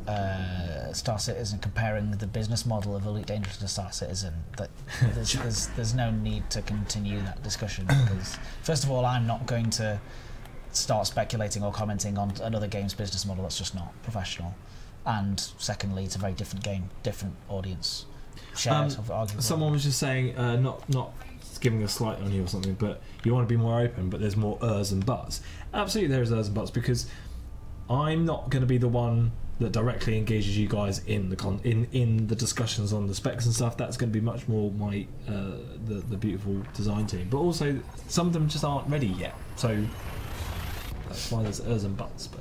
Star Citizen, comparing the business model of Elite Dangerous to Star Citizen. That there's no need to continue that discussion, because first of all, I'm not going to start speculating or commenting on another game's business model. That's just not professional. And secondly, it's a very different game, different audience. Someone was just saying, not giving a slight on you or something, but you want to be more open, but there's more ers and buts. Absolutely, there's ers and buts, because I'm not going to be the one that directly engages you guys in the discussions on the specs and stuff. That's going to be much more my the beautiful design team. But also, some of them just aren't ready yet, so that's why there's ers and buts. But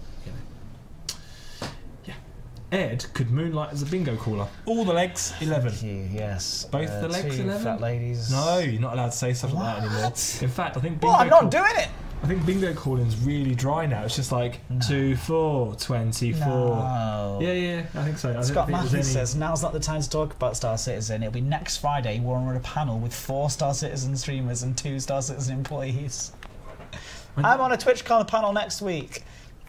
Ed could moonlight as a bingo caller. All the legs 11. Thank you, yes. Both the legs 11. Fat ladies. No, you're not allowed to say something like that anymore. In fact, I think bingo. I'm not doing it. I think bingo calling's really dry now. It's just like 2, 4, 24. No. Yeah, I think so. Scott Matthews says, now's not the time to talk about Star Citizen. It'll be next Friday. We're on a panel with 4 Star Citizen streamers and 2 Star Citizen employees. I'm on a TwitchCon panel next week.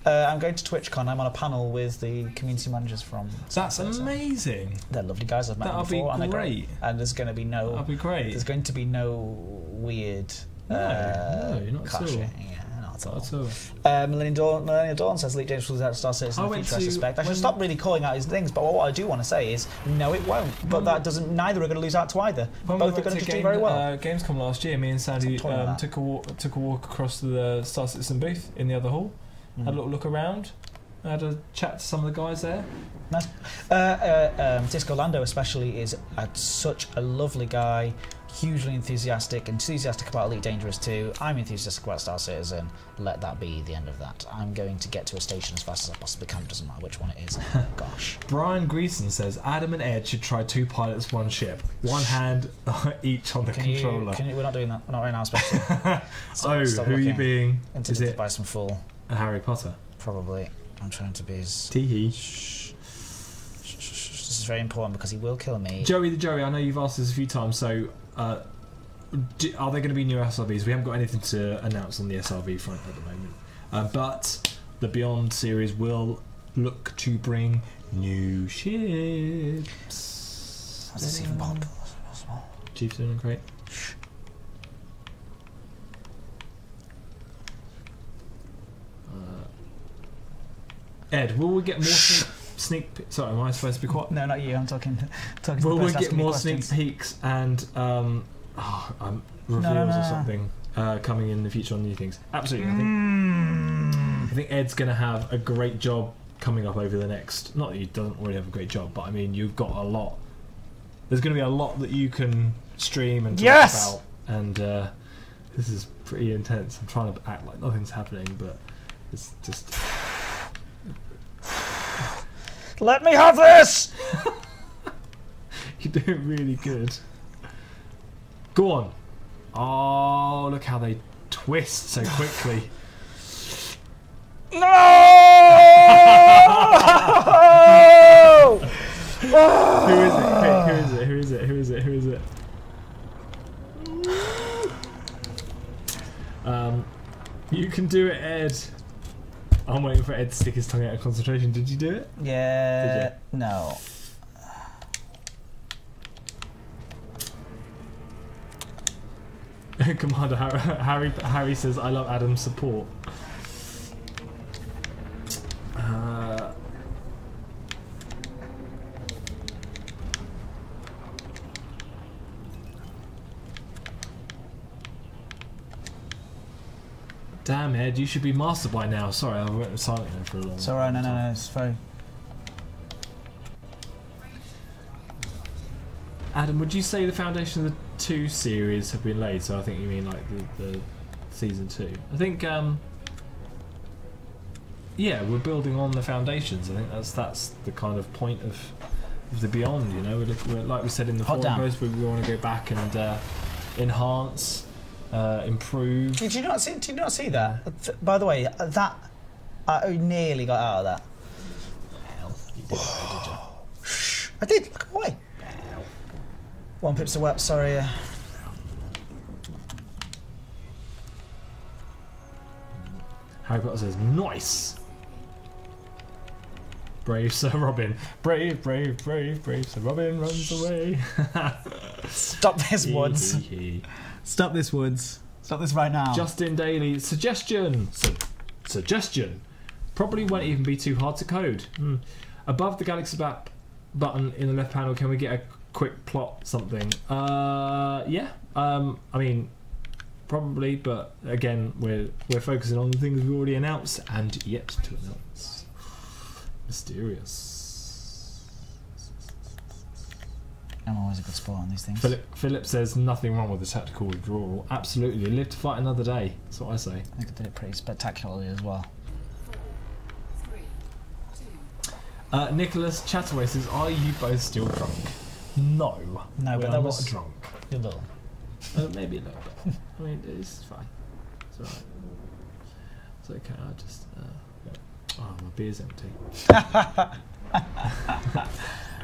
I'm going to TwitchCon. I'm on a panel with the community managers from. That's amazing. They're lovely guys. I've met them before. That'll be great. And there's going to be no. That'll be great. There's going to be no weird. No, not clashing. at all. Yeah, not Not at all. at all. Millennial Dawn says Elite Dangerous was out Star Citizen in the future, I suspect. I should stop really calling out his things, but what I do want to say is, no, it won't. But that doesn't. Neither are going to lose out to either. Both are going to do very well. Gamescom last year, me and Sandy took a walk across to the Star Citizen booth in the other hall. Had a little look around. I had a chat to some of the guys there. Nice. Disco Lando especially is such a lovely guy, hugely enthusiastic about Elite Dangerous 2. I'm enthusiastic about Star Citizen. Let that be the end of that. I'm going to get to a station as fast as I possibly can. Doesn't matter which one it is. Gosh. Brian Greason says Adam and Ed should try 2 pilots, 1 ship. 1 hand each on the controller. We're not doing that. We're not right now, especially. Stop who are you being? Is it by some fool? A Harry Potter? Probably. I'm trying to be as... Teehee. This is very important because he will kill me. Joey the Joey, I know you've asked this a few times, so are there going to be new SRVs? We haven't got anything to announce on the SRV front at the moment. But the Beyond series will look to bring new ships. How's this even possible? Chief's doing great. Ed, will we get more sneak? Sorry, am I supposed to be quiet? No, not you. I'm talking. Will we get more sneak peeks and reveals or something coming in the future on new things? Absolutely. I think Ed's going to have a great job coming up over the next. Not that he doesn't already have a great job, but I mean you've got a lot. There's going to be a lot that you can stream and talk about, and this is pretty intense. I'm trying to act like nothing's happening, but it's just. Let me have this! You're doing really good. Go on. Oh, look how they twist so quickly. No! Who is it? Who is it? Who is it? Who is it? You can do it, Ed. I'm waiting for Ed to stick his tongue out of concentration. Did you do it? Yeah. No. Commander Harry says, I love Adam's support. Damn, Ed, you should be master by now. Sorry, I went silent there for a long time. It's alright, no, it's fine. Adam, would you say the foundation of the 2 series have been laid? So I think you mean like the season 2. I think, yeah, we're building on the foundations. I think that's the kind of point of the Beyond. You know, we're like we said in the forum post, we want to go back and enhance. Improve. Did you not see that? By the way, that I nearly got out of that. Hell, you did, did you? Shh! I did. Look away. 1 pips to web. Sorry. Harry Potter says, "Nice." Brave Sir Robin. Brave Sir Robin runs away. Stop this, Woods. Stop this, Woods. Stop this right now. Justin Daly. Suggestion. Suggestion. Probably won't even be too hard to code. Above the Galaxy Map button in the left panel, can we get a quick plot something? Yeah. I mean, probably, but again, we're focusing on the things we've already announced and yet to announce. Mysterious. I'm always a good sport on these things. Philip says nothing wrong with the tactical withdrawal. Absolutely, live to fight another day. That's what I say. I think I did it pretty spectacularly as well. Nicholas Chataway says, "Are you both still drunk?" No, but that was not drunk. You're little. Maybe a little bit. I mean, it's fine. It's alright. It's okay. I just. Oh, my beer's empty.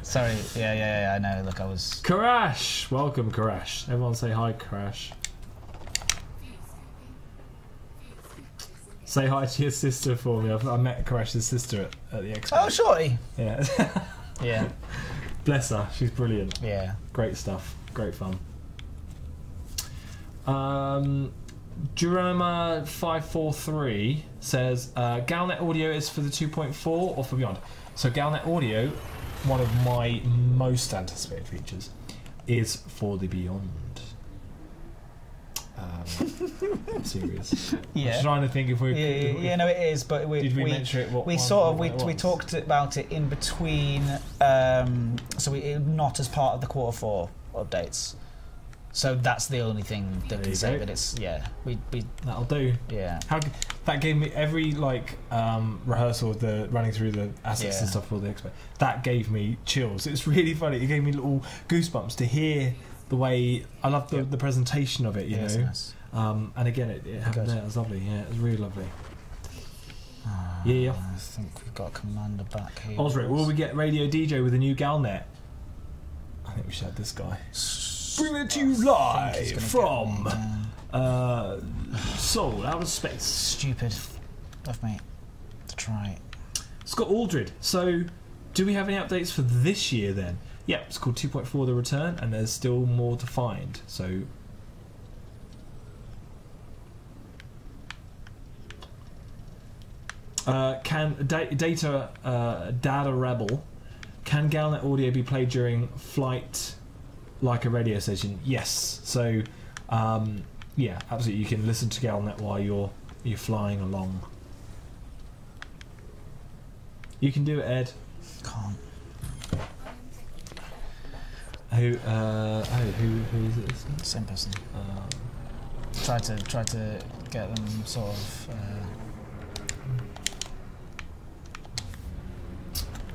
Sorry. Yeah. I know. Look, I was. Karash, welcome, Karash. Everyone say hi, Karash. Say hi to your sister for me. I met Koresh's sister at the Expo. Oh, shorty. Yeah. Yeah. Bless her. She's brilliant. Yeah. Great stuff. Great fun. Durama543 says Galnet audio is for the 2.4 or for Beyond. So Galnet audio, one of my most anticipated features, is for the Beyond. I'm serious. Yeah. I was trying to think if we. Yeah, no, it is. But did we mention it? We talked about it in between. So not as part of the Q4 updates. So that's the only thing that we can say that it's we that'll do. Yeah. That gave me every rehearsal of the running through the assets and stuff for the Expo. That gave me chills. It's really funny. It gave me little goosebumps to hear the way I love the presentation of it. You know. Nice. And again, it happened there. It was lovely. Yeah, it was really lovely. Yeah. I think we've got a commander back here. Osric, will we get Radio DJ with a new Galnet? I think we should have this guy. Bring it to you live from Seoul, outer space. Stupid of me to try. Scott Aldred. So, do we have any updates for this year then? Yeah, it's called 2.4 The Return, and there's still more to find. So, can Data Rebel, can Galnet audio be played during flight like a radio station? Yes. So, yeah, absolutely. You can listen to Galnet while you're flying along. You can do it, Ed. Can't. Who is it? Same person. Try to get them sort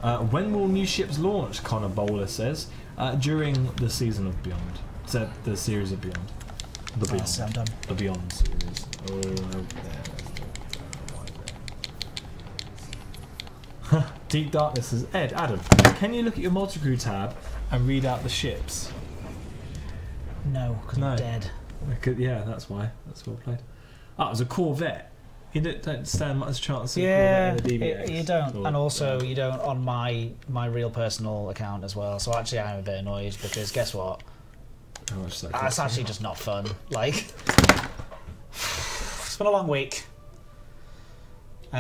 of. When will new ships launch? Connor Bowler says. During the season of Beyond. So the series of Beyond. The Beyond. So I'm done. The Beyond series. Deep Darkness says, Adam, can you look at your multi-crew tab and read out the ships? No, because I'm dead. Yeah, that's why. That's well played. Oh, it was a Corvette. You don't stand much chance of Corvette in the DBX. You don't, and also you don't on my real personal account as well. So actually, I'm a bit annoyed because guess what? How much that it's actually just not fun. Like, it's been a long week.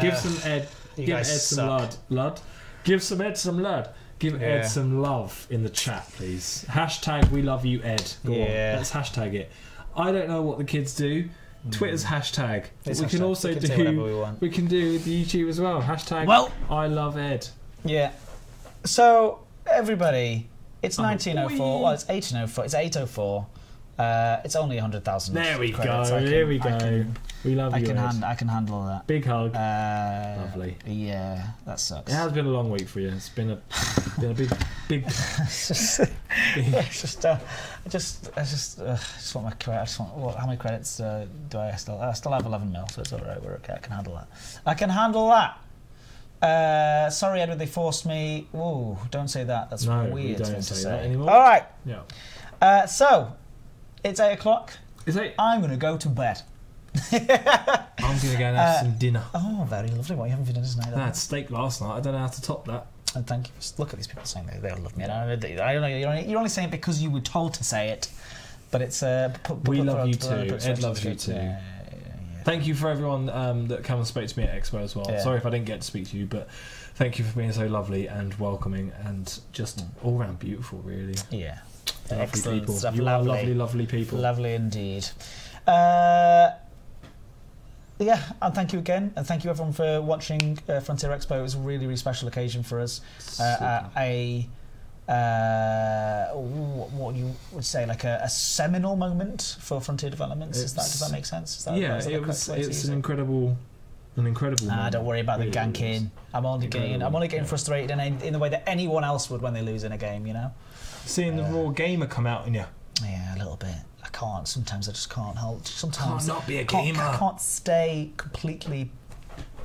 Give some Ed. Give Ed some lud. Give some Ed some lud. Give Ed some love in the chat, please. Hashtag we love you, Ed. Go on. Let's hashtag it. I don't know what the kids do. Twitter's hashtag. We can also do. We can do the YouTube as well. Hashtag. Well, I love Ed. Yeah. So everybody, it's 1904. Well, it's 1804. It's 804. It's only 100,000. There we go. Here we go. We love you. I can handle that. Big hug. Lovely. Yeah, that sucks. It has been a long week for you. It's been a big. I just want my credit. How many credits do I still? I still have 11 mil, so it's all right. We're okay. I can handle that. Sorry, Edward. They forced me. Ooh, don't say that. That's weird. We don't say that anymore. All right. Yeah. So it's 8 o'clock. Is it? I'm going to go to bed. I'm going to go and have some dinner. Oh, very lovely. What, you having for dinner tonight? I had steak last night. I don't know how to top that. And thank you. Look at these people saying they love me. I don't know. You're only saying it because you were told to say it. But it's we love you too. Ed loves you too. Yeah. Thank you for everyone that came and spoke to me at Expo as well. Yeah. Sorry if I didn't get to speak to you, but thank you for being so lovely and welcoming and just all round beautiful, really. Yeah. Lovely Excellent people. stuff. You are lovely, lovely people. Lovely indeed. Yeah, and thank you again, and thank you everyone for watching Frontier Expo. It was a really, really special occasion for us. What you would say, like a seminal moment for Frontier Developments. Does that make sense? It's an incredible moment. Don't worry about the ganking. I'm only getting frustrated in the way that anyone else would when they lose in a game. You know, seeing the raw gamer come out in you. Yeah, a little bit. I can't. Sometimes I just can't help. Sometimes can't not be a gamer. I can't stay completely.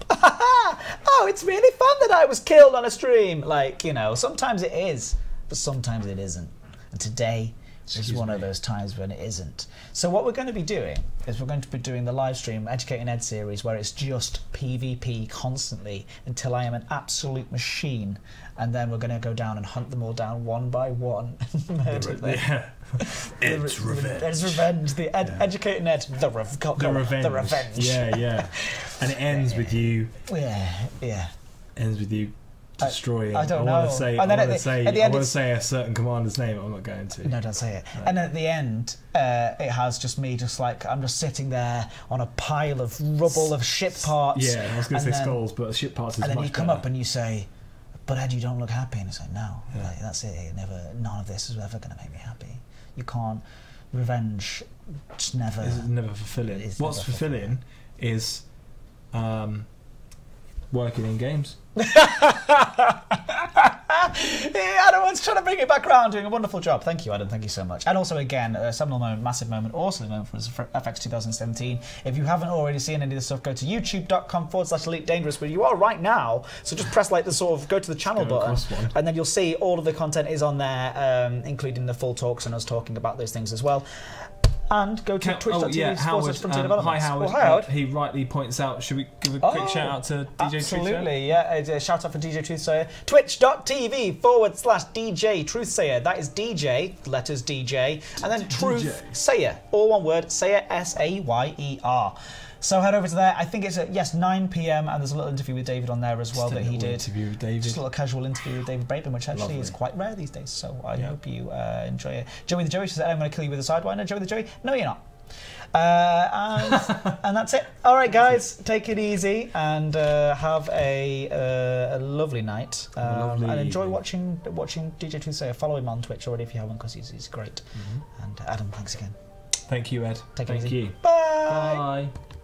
Oh, it's really fun that I was killed on a stream. Like, you know, sometimes it is, but sometimes it isn't. And today It's one of those times when it isn't. So what we're going to be doing is we're going to be doing the live stream Educating Ed series, where it's just PvP constantly until I am an absolute machine, and then we're going to go down and hunt them all down one by one and murder them. Yeah. It's revenge. It's revenge. The Educating Ed. The revenge. The revenge. Yeah. And it ends with you. Yeah. Ends with you destroying. I don't know. I want to say a certain commander's name. I'm not going to. No, don't say it. No. And at the end, it has just me, I'm just sitting there on a pile of rubble of ship parts. Yeah, I was going to say skulls, but ship parts is much better. And then you come up and you say, "But Ed, you don't look happy." And it's like, no, that's it. None of this is ever going to make me happy. You can't. Revenge just never. It's never fulfilling. What's fulfilling is working in games. Adam was trying to bring it back around, doing a wonderful job. Thank you, Adam. Thank you so much. And also, again, a seminal moment, massive moment, awesome moment for us for FX 2017. If you haven't already seen any of this stuff, go to youtube.com/Elite Dangerous, where you are right now. So just press like the sort of go to the channel button, and then you'll see all of the content is on there, including the full talks and us talking about those things as well. And go to twitch.tv/Frontier Developments. Hi, Howard. Well, Howard. He rightly points out, should we give a quick shout out to DJ Truthsayer? Absolutely, yeah. Shout out for DJ Truthsayer. Twitch.tv/DJ Truthsayer. That is DJ, letters DJ, and then Truthsayer. All one word, Sayer, S-A-Y-E-R. So head over to there. I think it's at 9 PM, and there's a little interview with David on there as well that he did. Interview with David. Just a little casual interview with David Braben, which actually is quite rare these days. So I hope you enjoy it. Joey the Joey says, "I'm going to kill you with a sidewinder." Joey the Joey, no, you're not. And that's it. All right, guys, take it easy and have a lovely night. And enjoy watching DJ Truthsayer. Follow him on Twitch already if you haven't, because he's great. And Adam, thanks again. Thank you, Ed. Take it easy. Thank you. Bye. Bye.